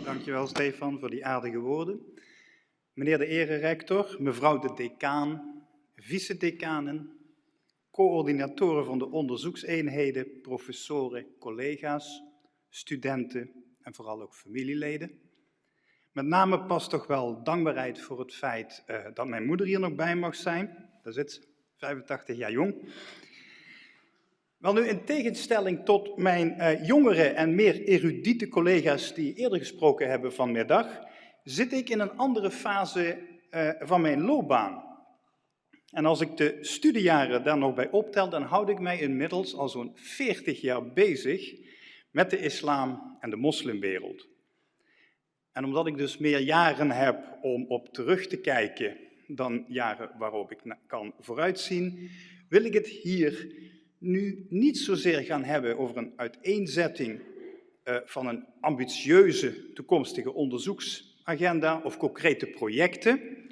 Dankjewel Stefan voor die aardige woorden. Meneer de ererector, mevrouw de decaan, vice-decanen, coördinatoren van de onderzoekseenheden, professoren, collega's, studenten en vooral ook familieleden. Met name past toch wel dankbaarheid voor het feit dat mijn moeder hier nog bij mag zijn. Daar zit ze, 85 jaar jong. Wel nu, in tegenstelling tot mijn jongere en meer erudite collega's die eerder gesproken hebben vanmiddag, zit ik in een andere fase van mijn loopbaan. En als ik de studiejaren daar nog bij optel, dan houd ik mij inmiddels al zo'n 40 jaar bezig met de islam en de moslimwereld. En omdat ik dus meer jaren heb om op terug te kijken dan jaren waarop ik kan vooruitzien, wil ik het hier nu niet zozeer gaan hebben over een uiteenzetting van een ambitieuze toekomstige onderzoeksagenda of concrete projecten.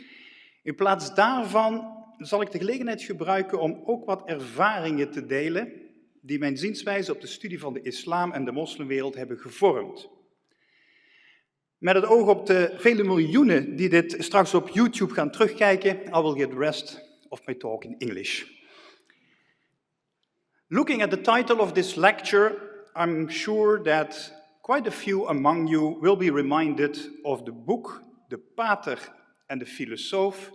In plaats daarvan zal ik de gelegenheid gebruiken om ook wat ervaringen te delen die mijn zienswijze op de studie van de islam en de moslimwereld hebben gevormd. Met het oog op de vele miljoenen die dit straks op YouTube gaan terugkijken, I will get the rest of my talk in English. Looking at the title of this lecture, I'm sure that quite a few among you will be reminded of the book, The Pater and the Philosophe,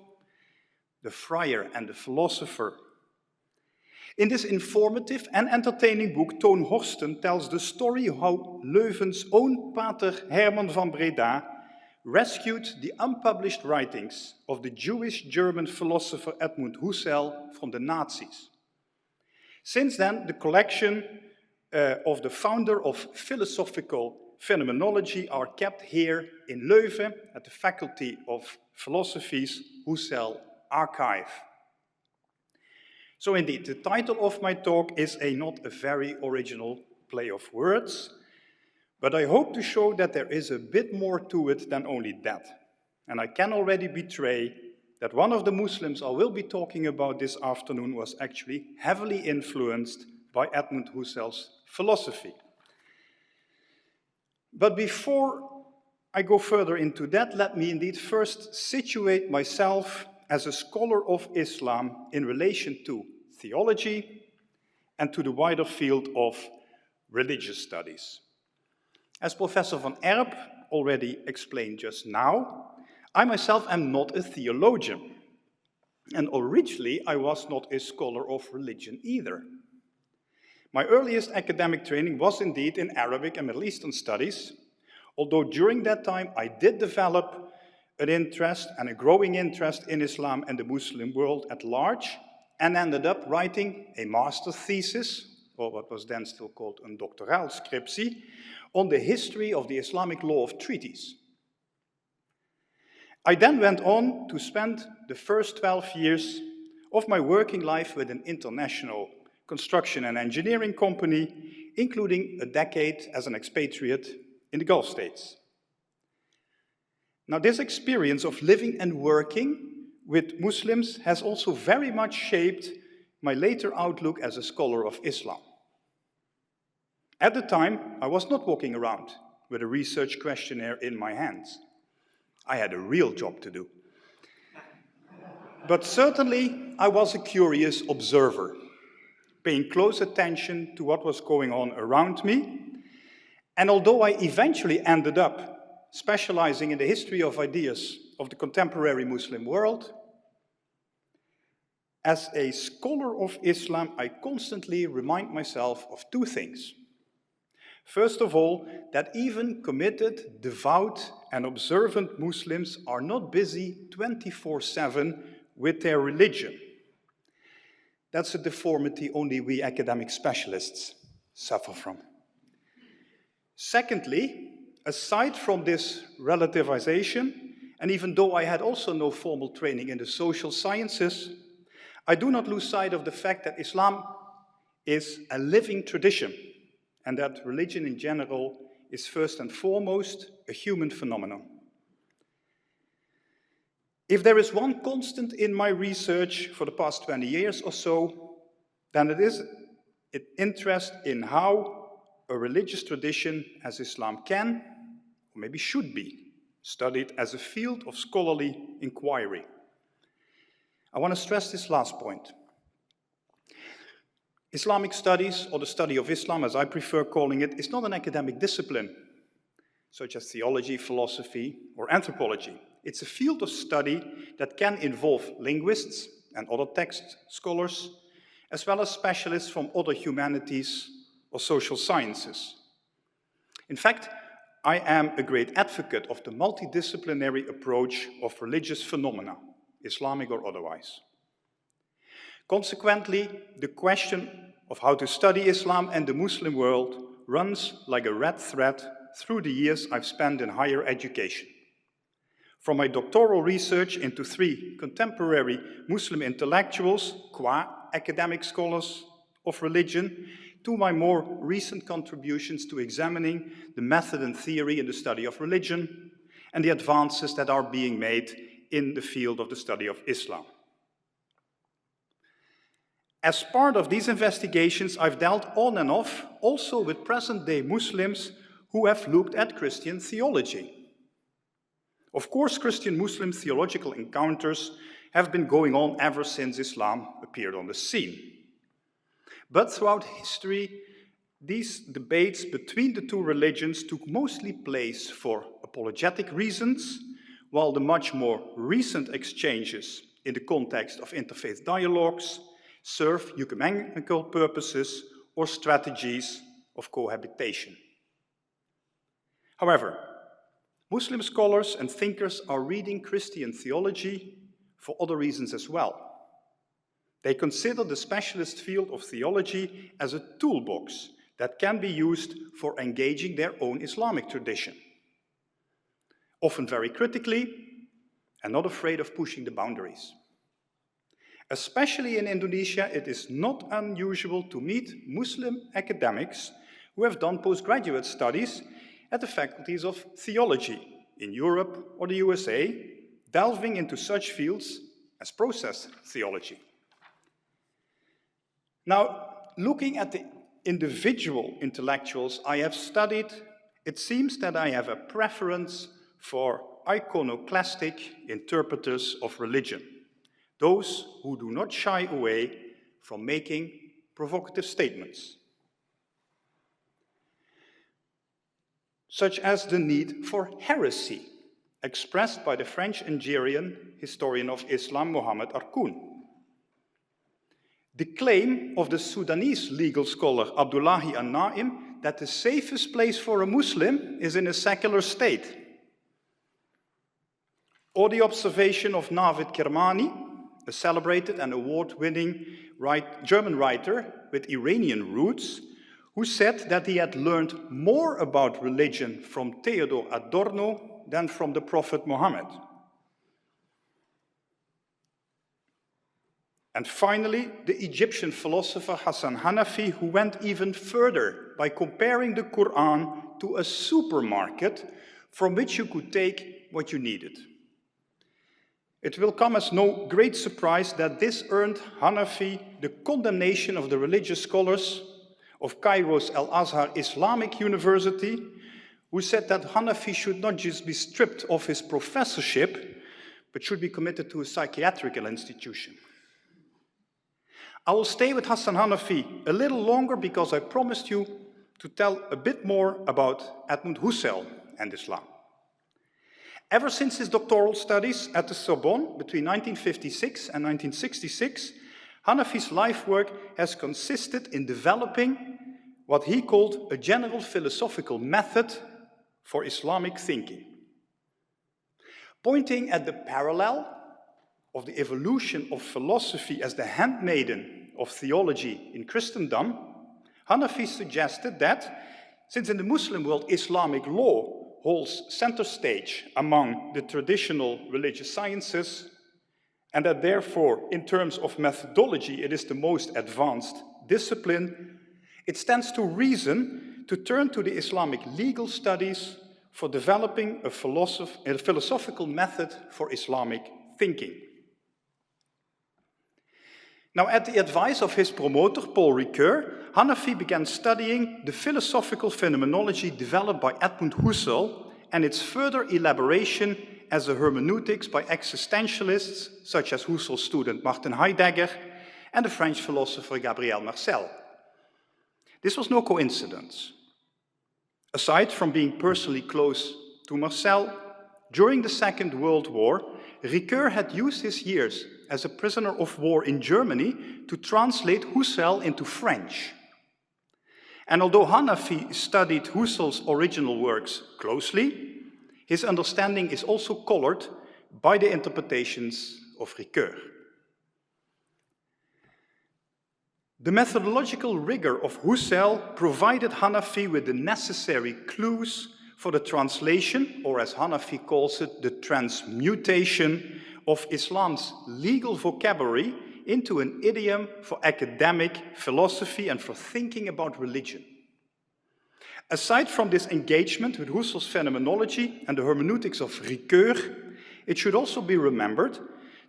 The Friar and the Philosopher. In this informative and entertaining book, Toon Horsten tells the story how Leuven's own Pater Herman van Breda rescued the unpublished writings of the Jewish German philosopher Edmund Husserl from the Nazis. Since then, the collection of the founder of philosophical phenomenology are kept here in Leuven at the Faculty of Philosophy's Husserl Archive. So indeed, the title of my talk is not a very original play of words, but I hope to show that there is a bit more to it than only that. And I can already betray that one of the Muslims I will be talking about this afternoon was actually heavily influenced by Edmund Husserl's philosophy. But before I go further into that, let me indeed first situate myself as a scholar of Islam in relation to theology and to the wider field of religious studies. As Professor van Erp already explained just now, I myself am not a theologian, and originally I was not a scholar of religion either. My earliest academic training was indeed in Arabic and Middle Eastern studies, although during that time I did develop an interest and a growing interest in Islam and the Muslim world at large, and ended up writing a master's thesis, or what was then still called a doctoral scriptie, on the history of the Islamic law of treaties. I then went on to spend the first 12 years of my working life with an international construction and engineering company, including a decade as an expatriate in the Gulf states. Now, this experience of living and working with Muslims has also very much shaped my later outlook as a scholar of Islam. At the time, I was not walking around with a research questionnaire in my hands. I had a real job to do. But certainly, I was a curious observer, paying close attention to what was going on around me. And although I eventually ended up specializing in the history of ideas of the contemporary Muslim world, as a scholar of Islam, I constantly remind myself of two things. First of all, that even committed, devout, and observant Muslims are not busy 24/7 with their religion. That's a deformity only we academic specialists suffer from. Secondly, aside from this relativization, and even though I had also no formal training in the social sciences, I do not lose sight of the fact that Islam is a living tradition, and that religion in general is first and foremost a human phenomenon. If there is one constant in my research for the past 20 years or so, then it is interest in how a religious tradition as Islam can, or maybe should be, studied as a field of scholarly inquiry. I want to stress this last point. Islamic studies, or the study of Islam, as I prefer calling it, is not an academic discipline, such as theology, philosophy, or anthropology. It's a field of study that can involve linguists and other text scholars, as well as specialists from other humanities or social sciences. In fact, I am a great advocate of the multidisciplinary approach of religious phenomena, Islamic or otherwise. Consequently, the question of how to study Islam and the Muslim world runs like a red thread through the years I've spent in higher education. From my doctoral research into 3 contemporary Muslim intellectuals, qua academic scholars of religion, to my more recent contributions to examining the method and theory in the study of religion and the advances that are being made in the field of the study of Islam. As part of these investigations, I've dealt on and off also with present-day Muslims who have looked at Christian theology. Of course, Christian-Muslim theological encounters have been going on ever since Islam appeared on the scene. But throughout history, these debates between the 2 religions took mostly place for apologetic reasons, while the much more recent exchanges in the context of interfaith dialogues serve ecumenical purposes or strategies of cohabitation. However, Muslim scholars and thinkers are reading Christian theology for other reasons as well. They consider the specialist field of theology as a toolbox that can be used for engaging their own Islamic tradition, often very critically and not afraid of pushing the boundaries. Especially in Indonesia, it is not unusual to meet Muslim academics who have done postgraduate studies at the faculties of theology in Europe or the USA, delving into such fields as process theology. Now, looking at the individual intellectuals I have studied, it seems that I have a preference for iconoclastic interpreters of religion, those who do not shy away from making provocative statements, such as the need for heresy, expressed by the French Algerian historian of Islam, Mohammed Arkoun. The claim of the Sudanese legal scholar Abdullahi An-Naim that the safest place for a Muslim is in a secular state. Or the observation of Navid Kermani, a celebrated and award-winning German writer with Iranian roots, who said that he had learned more about religion from Theodor Adorno than from the Prophet Muhammad. And finally, the Egyptian philosopher Hassan Hanafi, who went even further by comparing the Quran to a supermarket from which you could take what you needed. It will come as no great surprise that this earned Hanafi the condemnation of the religious scholars of Cairo's Al-Azhar Islamic University, who said that Hanafi should not just be stripped of his professorship, but should be committed to a psychiatrical institution. I will stay with Hassan Hanafi a little longer because I promised you to tell a bit more about Edmund Husserl and Islam. Ever since his doctoral studies at the Sorbonne between 1956 and 1966, Hanafi's life work has consisted in developing what he called a general philosophical method for Islamic thinking. Pointing at the parallel of the evolution of philosophy as the handmaiden of theology in Christendom, Hanafi suggested that, since in the Muslim world Islamic law holds center stage among the traditional religious sciences, and that therefore, in terms of methodology, it is the most advanced discipline, it stands to reason to turn to the Islamic legal studies for developing a philosophical method for Islamic thinking. Now, at the advice of his promoter, Paul Ricoeur, Hanafi began studying the philosophical phenomenology developed by Edmund Husserl and its further elaboration as a hermeneutics by existentialists such as Husserl's student Martin Heidegger and the French philosopher Gabriel Marcel. This was no coincidence. Aside from being personally close to Marcel, during the Second World War, Ricoeur had used his years as a prisoner of war in Germany to translate Husserl into French. And although Hanafi studied Husserl's original works closely, his understanding is also colored by the interpretations of Ricoeur. The methodological rigor of Husserl provided Hanafi with the necessary clues for the translation, or as Hanafi calls it, the transmutation of Islam's legal vocabulary into an idiom for academic philosophy and for thinking about religion. Aside from this engagement with Husserl's phenomenology and the hermeneutics of Ricoeur, it should also be remembered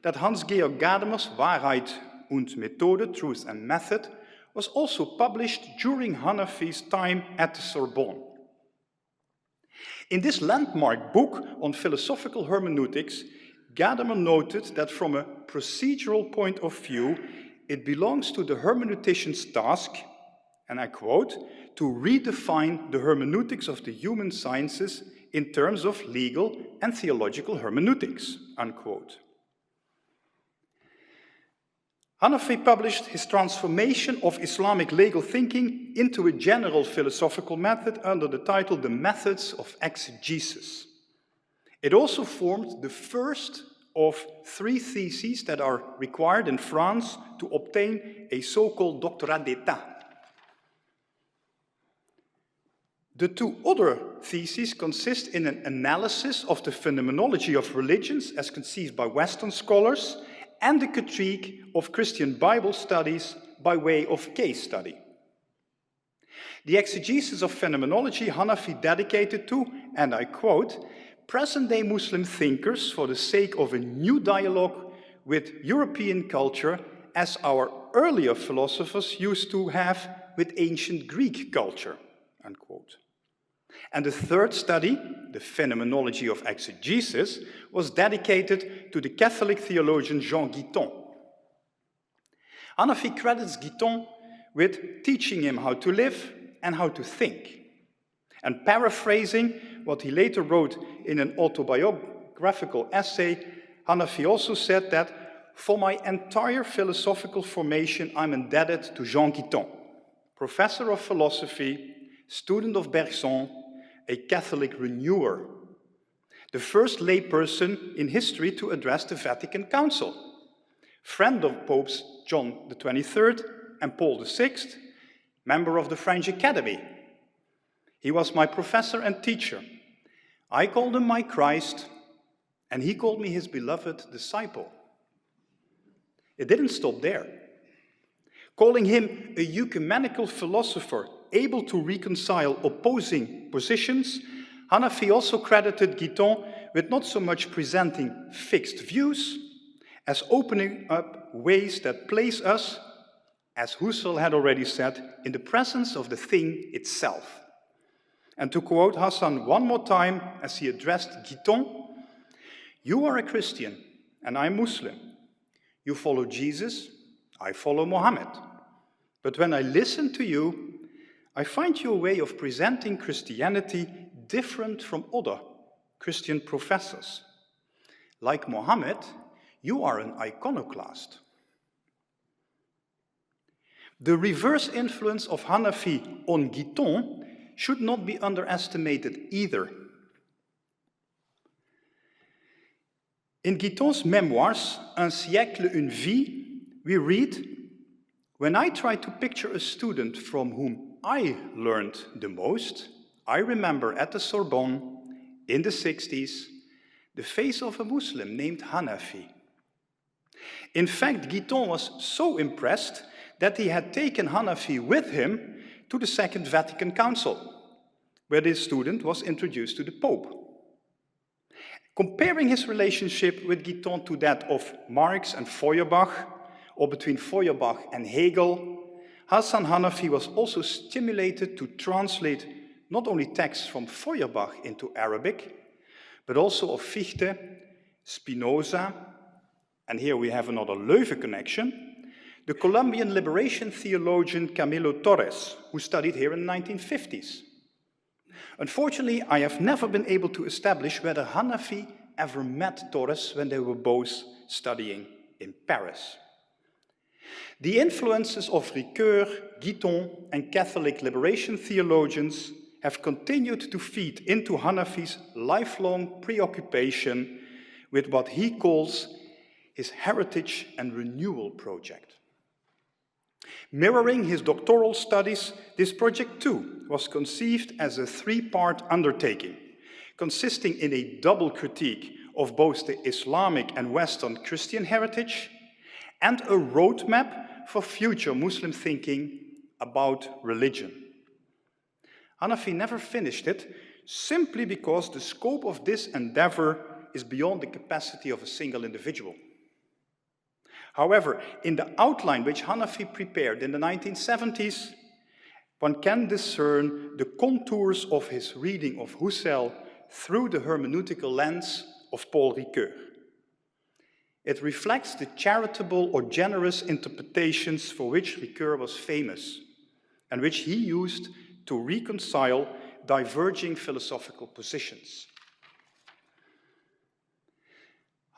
that Hans-Georg Gadamer's Wahrheit und Methode, Truth and Method, was also published during Hanafi's time at the Sorbonne. In this landmark book on philosophical hermeneutics, Gadamer noted that from a procedural point of view, it belongs to the hermeneutician's task, and I quote, to redefine the hermeneutics of the human sciences in terms of legal and theological hermeneutics, unquote. Hanafi published his transformation of Islamic legal thinking into a general philosophical method under the title The Methods of Exegesis. It also formed the first of 3 theses that are required in France to obtain a so-called doctorat d'état. The 2 other theses consist in an analysis of the phenomenology of religions as conceived by Western scholars and the critique of Christian Bible studies by way of case study. The exegesis of phenomenology Hanafi dedicated to, and I quote, present-day Muslim thinkers for the sake of a new dialogue with European culture as our earlier philosophers used to have with ancient Greek culture, unquote. And the 3rd study, the phenomenology of exegesis, was dedicated to the Catholic theologian Jean Guiton. Hanafi credits Guiton with teaching him how to live and how to think. And paraphrasing what he later wrote in an autobiographical essay, Hanafi also said that, for my entire philosophical formation, I'm indebted to Jean Guiton, professor of philosophy, student of Bergson, a Catholic renewer, the first layperson in history to address the Vatican Council, friend of Popes John XXIII and Paul VI, member of the French Academy. He was my professor and teacher. I called him my Christ, and he called me his beloved disciple. It didn't stop there. Calling him a ecumenical philosopher able to reconcile opposing positions, Hanafi also credited Guiton with not so much presenting fixed views as opening up ways that place us, as Husserl had already said, in the presence of the thing itself. And to quote Hassan one more time as he addressed Guiton, you are a Christian and I'm Muslim. You follow Jesus, I follow Mohammed. But when I listen to you, I find your way of presenting Christianity different from other Christian professors. Like Mohammed, you are an iconoclast. The reverse influence of Hanafi on Guiton should not be underestimated either. In Guiton's memoirs, Un siècle, une vie, we read, when I try to picture a student from whom I learned the most, I remember at the Sorbonne in the 60s, the face of a Muslim named Hanafi. In fact, Guiton was so impressed that he had taken Hanafi with him to the Second Vatican Council, where this student was introduced to the Pope. Comparing his relationship with Guiton to that of Marx and Feuerbach, or between Feuerbach and Hegel, Hassan Hanafi was also stimulated to translate not only texts from Feuerbach into Arabic, but also of Fichte, Spinoza, and here we have another Leuven connection, the Colombian liberation theologian Camilo Torres, who studied here in the 1950s. Unfortunately, I have never been able to establish whether Hanafi ever met Torres when they were both studying in Paris. The influences of Ricoeur, Guiton, and Catholic liberation theologians have continued to feed into Hanafi's lifelong preoccupation with what he calls his heritage and renewal project. Mirroring his doctoral studies, this project too was conceived as a three-part undertaking, consisting in a double critique of both the Islamic and Western Christian heritage and a roadmap for future Muslim thinking about religion. Hanafi never finished it simply because the scope of this endeavor is beyond the capacity of a single individual. However, in the outline which Hanafi prepared in the 1970s, one can discern the contours of his reading of Husserl through the hermeneutical lens of Paul Ricoeur. It reflects the charitable or generous interpretations for which Ricoeur was famous, and which he used to reconcile diverging philosophical positions.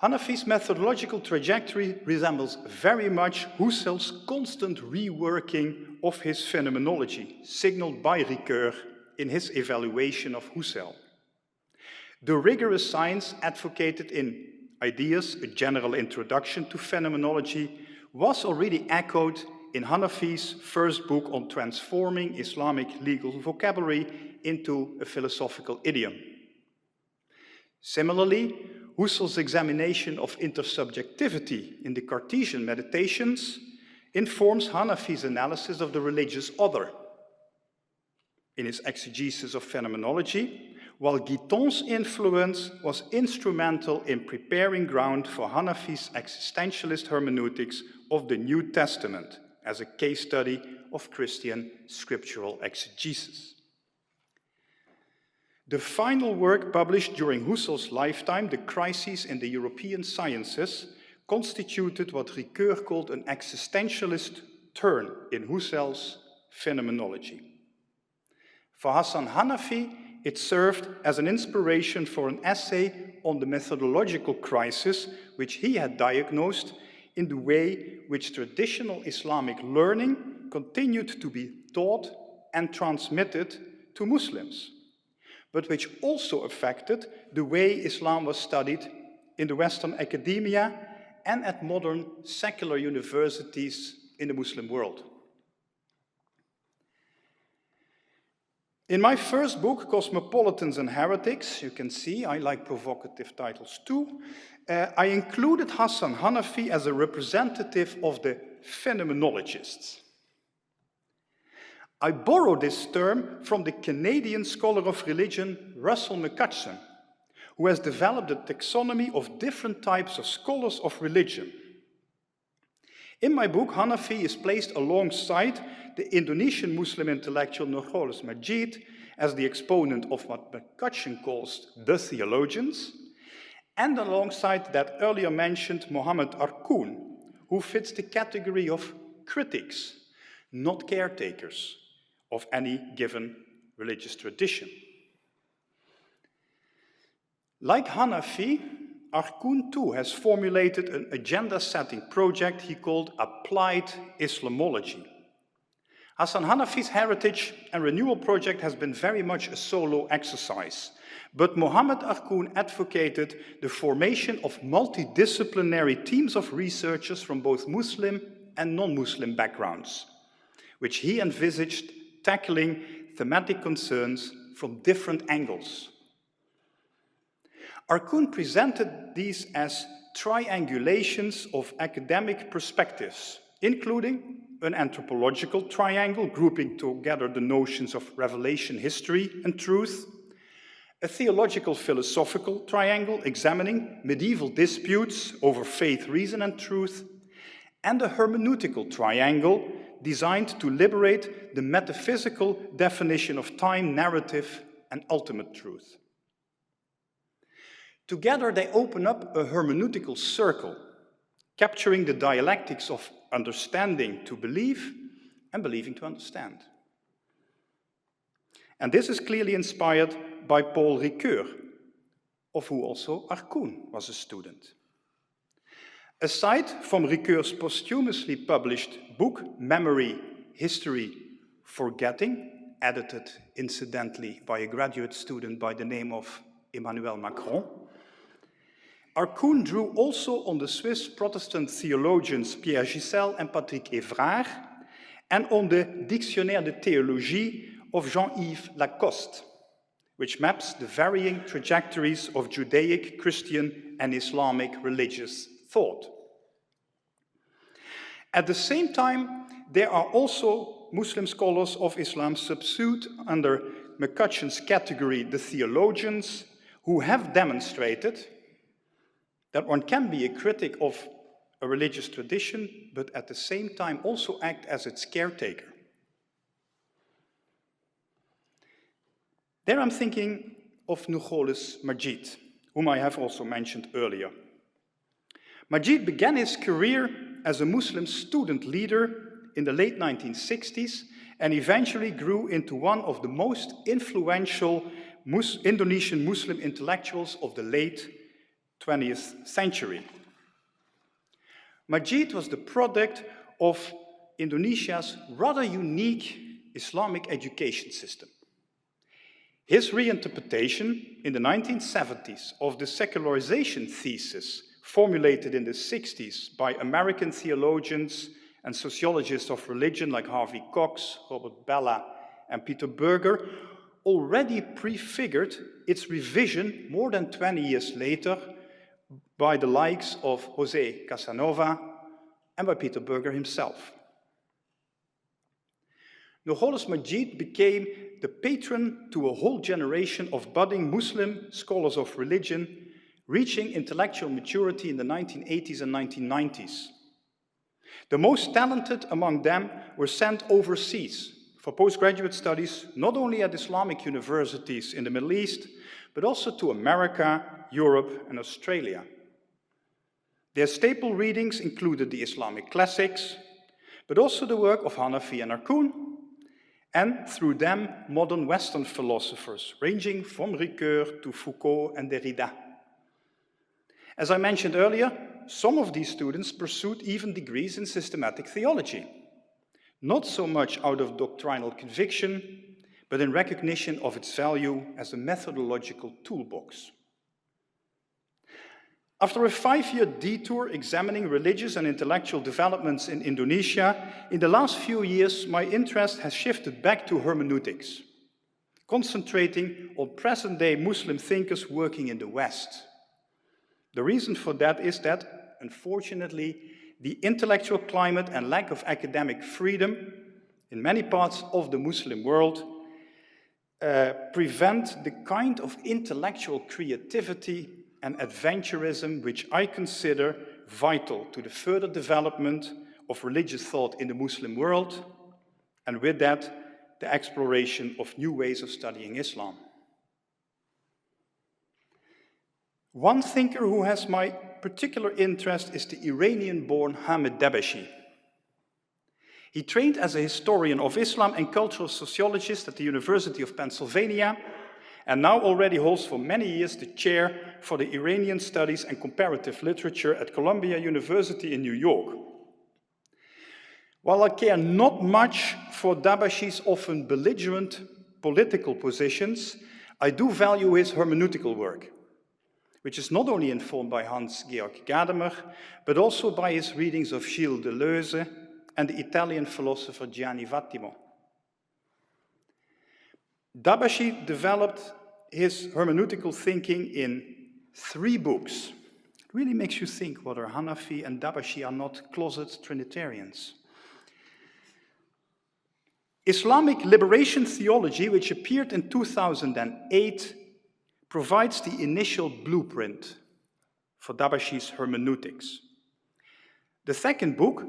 Hanafi's methodological trajectory resembles very much Husserl's constant reworking of his phenomenology, signaled by Ricoeur in his evaluation of Husserl. The rigorous science advocated in Ideas, a General Introduction to Phenomenology, was already echoed in Hanafi's first book on transforming Islamic legal vocabulary into a philosophical idiom. Similarly, Husserl's examination of intersubjectivity in the Cartesian Meditations informs Hanafi's analysis of the religious other in his exegesis of phenomenology, while Guiton's influence was instrumental in preparing ground for Hanafi's existentialist hermeneutics of the New Testament as a case study of Christian scriptural exegesis. The final work published during Husserl's lifetime, The Crises in the European Sciences, constituted what Ricoeur called an existentialist turn in Husserl's phenomenology. For Hassan Hanafi, it served as an inspiration for an essay on the methodological crisis which he had diagnosed in the way which traditional Islamic learning continued to be taught and transmitted to Muslims, but which also affected the way Islam was studied in the Western academia and at modern secular universities in the Muslim world. In my first book, Cosmopolitans and Heretics, you can see I like provocative titles too, I included Hassan Hanafi as a representative of the phenomenologists. I borrow this term from the Canadian scholar of religion, Russell McCutcheon, who has developed a taxonomy of different types of scholars of religion. In my book, Hanafi is placed alongside the Indonesian Muslim intellectual Nurcholis Majid as the exponent of what McCutcheon calls the theologians, and alongside that earlier mentioned Mohammed Arkoun, who fits the category of critics, not caretakers of any given religious tradition. Like Hanafi, Arkoun too has formulated an agenda-setting project he called Applied Islamology. Hassan Hanafi's heritage and renewal project has been very much a solo exercise, but Mohammed Arkoun advocated the formation of multidisciplinary teams of researchers from both Muslim and non-Muslim backgrounds, which he envisaged tackling thematic concerns from different angles. Arkoun presented these as triangulations of academic perspectives, including an anthropological triangle grouping together the notions of revelation, history, and truth, a theological philosophical triangle examining medieval disputes over faith, reason, and truth, and a hermeneutical triangle designed to liberate the metaphysical definition of time, narrative, and ultimate truth. Together, they open up a hermeneutical circle, capturing the dialectics of understanding to believe and believing to understand. And this is clearly inspired by Paul Ricoeur, of who also Arcoon was a student. Aside from Ricoeur's posthumously published book, Memory, History, Forgetting, edited incidentally by a graduate student by the name of Emmanuel Macron, Arcoon drew also on the Swiss Protestant theologians Pierre Giselle and Patrick Évrard, and on the Dictionnaire de théologie of Jean-Yves Lacoste, which maps the varying trajectories of Judaic, Christian, and Islamic religious thought. At the same time, there are also Muslim scholars of Islam subsumed under McCutcheon's category, the theologians, who have demonstrated that one can be a critic of a religious tradition, but at the same time also act as its caretaker. There I'm thinking of Nurcholish Majid, whom I have also mentioned earlier. Majid began his career as a Muslim student leader in the late 1960s and eventually grew into one of the most influential Indonesian Muslim intellectuals of the late 20th century. Majid was the product of Indonesia's rather unique Islamic education system. His reinterpretation in the 1970s of the secularization thesis formulated in the 60s by American theologians and sociologists of religion like Harvey Cox, Robert Bellah, and Peter Berger already prefigured its revision more than 20 years later by the likes of José Casanova and by Peter Berger himself. Nurcholish Majid became the patron to a whole generation of budding Muslim scholars of religion, reaching intellectual maturity in the 1980s and 1990s. The most talented among them were sent overseas for postgraduate studies, not only at Islamic universities in the Middle East, but also to America, Europe, and Australia. Their staple readings included the Islamic classics, but also the work of Hanafi and Arcoon, and through them, modern Western philosophers, ranging from Ricoeur to Foucault and Derrida. As I mentioned earlier, some of these students pursued even degrees in systematic theology, not so much out of doctrinal conviction, but in recognition of its value as a methodological toolbox. After a 5-year detour examining religious and intellectual developments in Indonesia, in the last few years, my interest has shifted back to hermeneutics, concentrating on present-day Muslim thinkers working in the West. The reason for that is that, unfortunately, the intellectual climate and lack of academic freedom in many parts of the Muslim world prevent the kind of intellectual creativity and adventurism which I consider vital to the further development of religious thought in the Muslim world, and with that, the exploration of new ways of studying Islam. One thinker who has my particular interest is the Iranian-born Hamid Dabashi. He trained as a historian of Islam and cultural sociologist at the University of Pennsylvania, and now already holds for many years the chair for the Iranian Studies and Comparative Literature at Columbia University in New York. While I care not much for Dabashi's often belligerent political positions, I do value his hermeneutical work, which is not only informed by Hans-Georg Gadamer, but also by his readings of Gilles Deleuze and the Italian philosopher Gianni Vattimo. Dabashi developed his hermeneutical thinking in 3 books. It really makes you think whether Hanafi and Dabashi are not closet Trinitarians. Islamic Liberation Theology, which appeared in 2008, provides the initial blueprint for Dabashi's hermeneutics. The second book,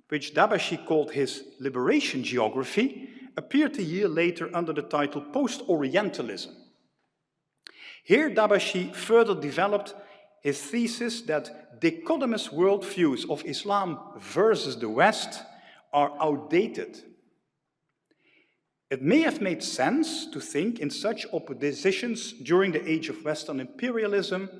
which Dabashi called his liberation geography, appeared a year later under the title Post-Orientalism. Here Dabashi further developed his thesis that dichotomous worldviews of Islam versus the West are outdated. It may have made sense to think in such oppositions during the age of Western imperialism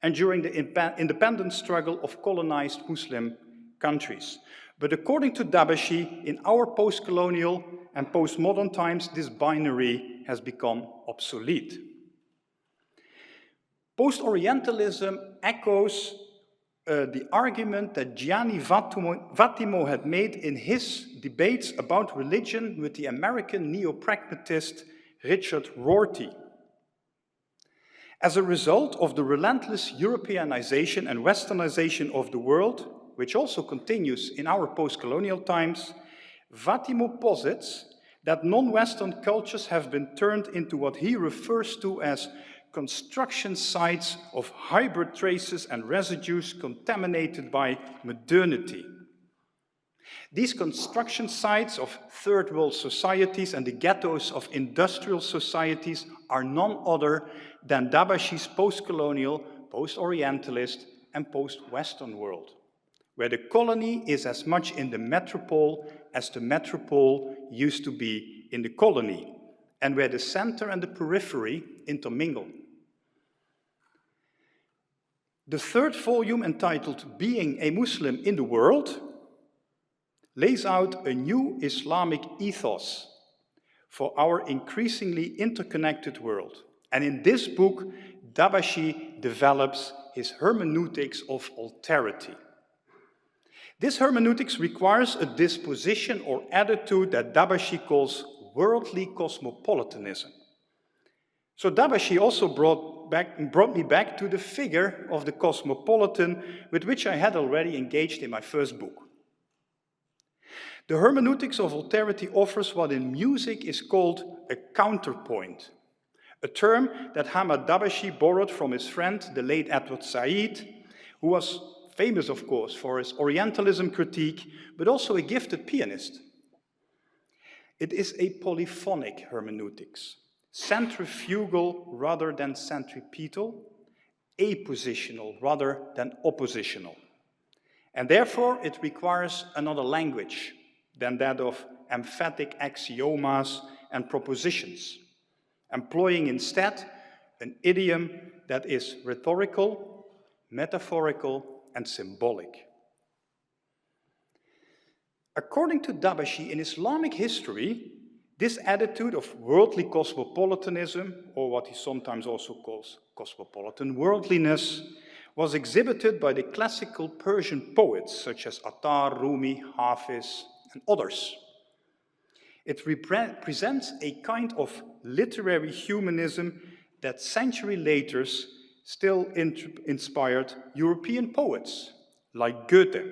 and during the independence struggle of colonized Muslim countries. But according to Dabashi, in our post-colonial and postmodern times, this binary has become obsolete. Post-Orientalism echoes the argument that Gianni Vattimo had made in his debates about religion with the American neo-pragmatist Richard Rorty. As a result of the relentless Europeanization and Westernization of the world, which also continues in our post-colonial times, Vattimo posits that non-Western cultures have been turned into what he refers to as construction sites of hybrid traces and residues contaminated by modernity. These construction sites of third world societies and the ghettos of industrial societies are none other than Dabashi's post-colonial, post-Orientalist and post-Western world, where the colony is as much in the metropole as the metropole used to be in the colony, and where the center and the periphery intermingle. The third volume, entitled Being a Muslim in the World, lays out a new Islamic ethos for our increasingly interconnected world. And in this book, Dabashi develops his hermeneutics of alterity. This hermeneutics requires a disposition or attitude that Dabashi calls worldly cosmopolitanism. So Dabashi also brought me back to the figure of the cosmopolitan with which I had already engaged in my first book. The hermeneutics of alterity offers what in music is called a counterpoint, a term that Hamad Dabashi borrowed from his friend, the late Edward Said, who was famous, of course, for his Orientalism critique, but also a gifted pianist. It is a polyphonic hermeneutics, centrifugal rather than centripetal, apositional rather than oppositional. And therefore, it requires another language than that of emphatic axiomas and propositions, employing instead an idiom that is rhetorical, metaphorical, and symbolic. According to Dabashi, in Islamic history, this attitude of worldly cosmopolitanism, or what he sometimes also calls cosmopolitan worldliness, was exhibited by the classical Persian poets such as Attar, Rumi, Hafiz, and others. It represents a kind of literary humanism that centuries later still inspired European poets like Goethe.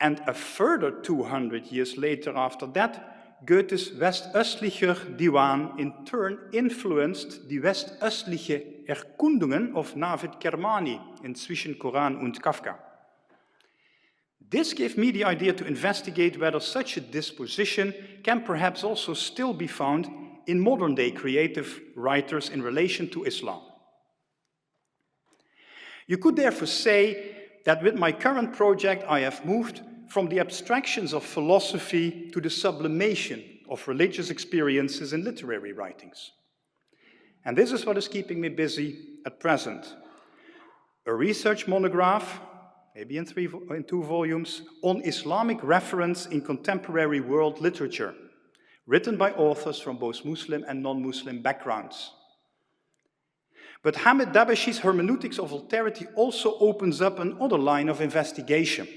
And a further 200 years later after that, Goethe's westöstlicher Diwan in turn influenced die westöstliche Erkundungen of Navid Kermani in Zwischen Koran und Kafka. This gave me the idea to investigate whether such a disposition can perhaps also still be found in modern-day creative writers in relation to Islam. You could therefore say that with my current project I have moved from the abstractions of philosophy to the sublimation of religious experiences in literary writings. And this is what is keeping me busy at present. A research monograph, maybe in 2 volumes, on Islamic reference in contemporary world literature, written by authors from both Muslim and non-Muslim backgrounds. But Hamid Dabashi's hermeneutics of alterity also opens up another line of investigation,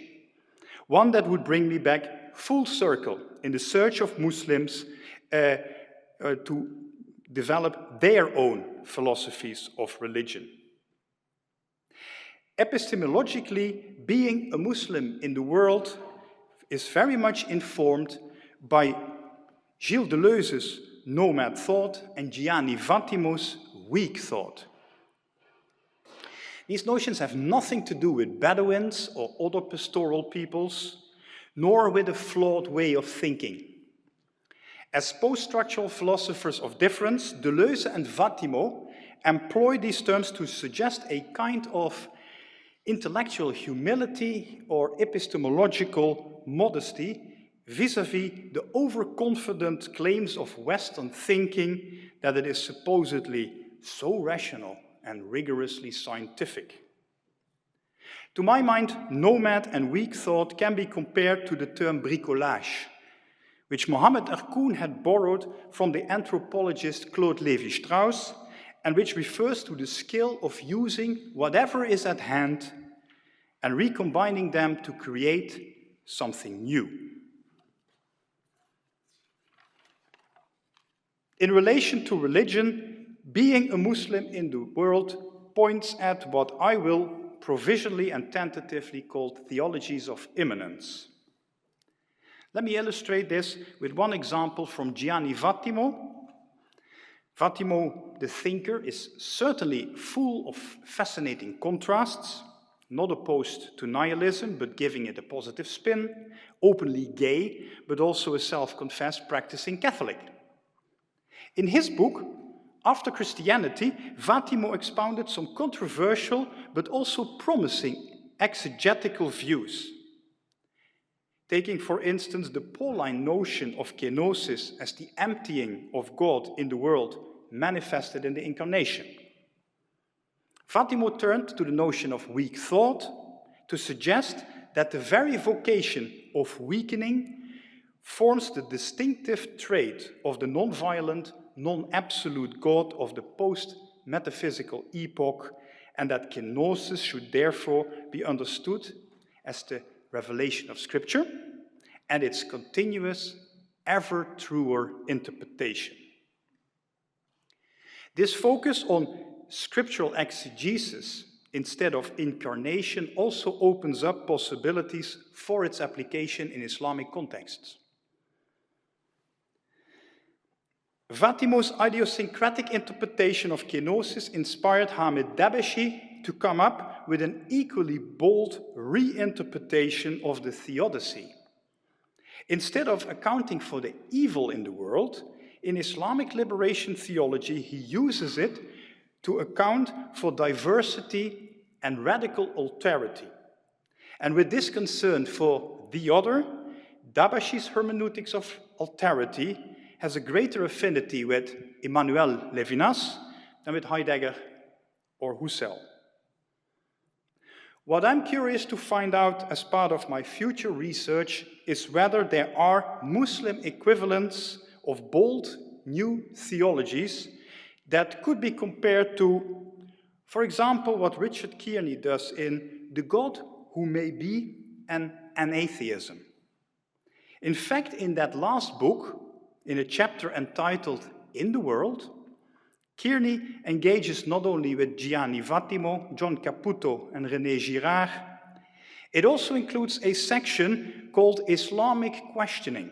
one that would bring me back full circle in the search of Muslims to develop their own philosophies of religion. Epistemologically, being a Muslim in the world is very much informed by Gilles Deleuze's nomad thought and Gianni Vattimo's weak thought. These notions have nothing to do with Bedouins or other pastoral peoples, nor with a flawed way of thinking. As post-structural philosophers of difference, Deleuze and Vatimo employ these terms to suggest a kind of intellectual humility or epistemological modesty vis-à-vis the overconfident claims of Western thinking that it is supposedly so rational and rigorously scientific. To my mind, nomad and weak thought can be compared to the term bricolage, which Mohammed Arkoun had borrowed from the anthropologist Claude Lévi-Strauss, and which refers to the skill of using whatever is at hand and recombining them to create something new. In relation to religion, being a Muslim in the world points at what I will provisionally and tentatively call theologies of immanence. Let me illustrate this with one example from Gianni Vattimo. Vattimo, the thinker, is certainly full of fascinating contrasts, not opposed to nihilism, but giving it a positive spin, openly gay, but also a self-confessed practicing Catholic. In his book, After Christianity, Vattimo expounded some controversial, but also promising exegetical views. Taking, for instance, the Pauline notion of kenosis as the emptying of God in the world manifested in the Incarnation. Vattimo turned to the notion of weak thought to suggest that the very vocation of weakening forms the distinctive trait of the non-violent, non-absolute God of the post-metaphysical epoch, and that kenosis should therefore be understood as the revelation of Scripture and its continuous, ever truer interpretation. This focus on scriptural exegesis instead of incarnation also opens up possibilities for its application in Islamic contexts. Vattimo's idiosyncratic interpretation of kenosis inspired Hamid Dabeshi to come up with an equally bold reinterpretation of the theodicy. Instead of accounting for the evil in the world, in Islamic liberation theology, he uses it to account for diversity and radical alterity. And with this concern for the other, Dabashi's hermeneutics of alterity has a greater affinity with Emmanuel Levinas than with Heidegger or Husserl. What I'm curious to find out as part of my future research is whether there are Muslim equivalents of bold new theologies that could be compared to, for example, what Richard Kearney does in The God Who May Be and Atheism. In fact, in that last book, in a chapter entitled In the World, Kearney engages not only with Gianni Vattimo, John Caputo, and René Girard. It also includes a section called Islamic Questioning,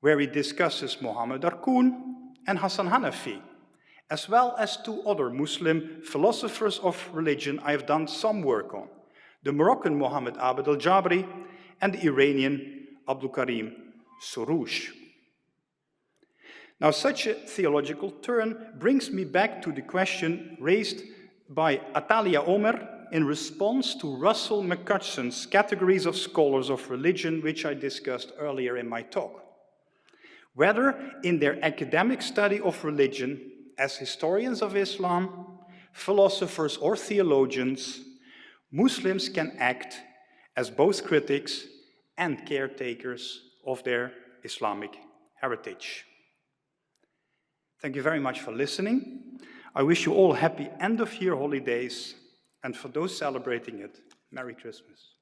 where he discusses Mohammed Arkoun and Hassan Hanafi, as well as two other Muslim philosophers of religion I have done some work on, the Moroccan Mohammed Abed al-Jabri and the Iranian Abdul Karim Soroush. Now, such a theological turn brings me back to the question raised by Atalia Omer in response to Russell McCutcheon's categories of scholars of religion, which I discussed earlier in my talk. Whether in their academic study of religion, as historians of Islam, philosophers or theologians, Muslims can act as both critics and caretakers of their Islamic heritage. Thank you very much for listening. I wish you all happy end-of-year holidays, and for those celebrating it, Merry Christmas.